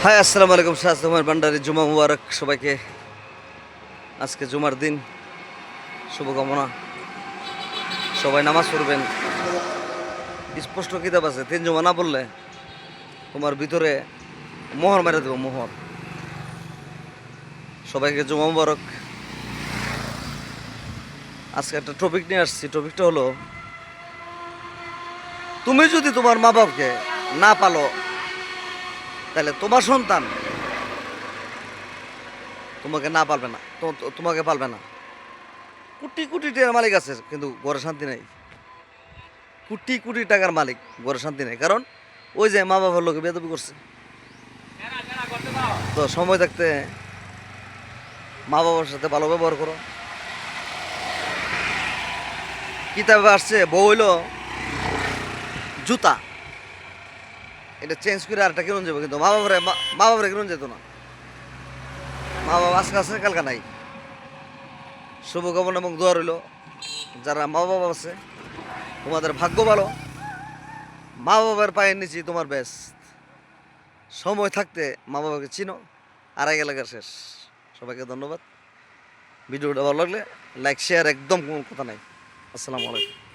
High আসসালামু আলাইকুম শাহজামান ভান্ডারী জুমা মুবারক সবাইকে। আজকে জুমার দিন, শুভকামনা। সবাই নামাজ পড়বেন। স্পষ্ট কিতাব আছে, 3 জুমা না পড়লে তোমার ভিতরে মোহর মেরে দেবো, মোহর। সবাইকে জুমা মুবারক। আজকে একটা টপিক নিয়ে আসছি। টপিকটা হলো, তুমি যদি তোমার মা বাপকে না পালো তাহলে তোমার সন্তান তোমাকে না পালবে না, তোমাকে পালবে না। কোটি কোটি টাকার মালিক আছে কিন্তু ঘরে শান্তি নেই। কোটি কোটি টাকার মালিক, ঘরে শান্তি নেই। কারণ ওই যে মা বাবার লোকে বেয়াদবি করছে। তো সময় থাকতে মা বাবার সাথে ভালো ব্যবহার করো। কিতাবে আসছে বউ হইলো জুতা, এটা চেঞ্জ করে আরেকটা কিনুন যাবো, কিন্তু মা বাবারে কিনুন যেত না। মা বাবা আজকে আছে, কালকা নাই। শুভকামনা এবং দোয়া রইল যারা মা বাবা আছে, তোমাদের ভাগ্য ভালো। মা বাবার পায়ের নিচে তোমার বেশ। সময় থাকতে মা বাবাকে চিনো, আর আগে লাগা শেষ। সবাইকে ধন্যবাদ। ভিডিওটা ভালো লাগলে লাইক শেয়ার, একদম কোনো কথা নাই। আসসালামু আলাইকুম।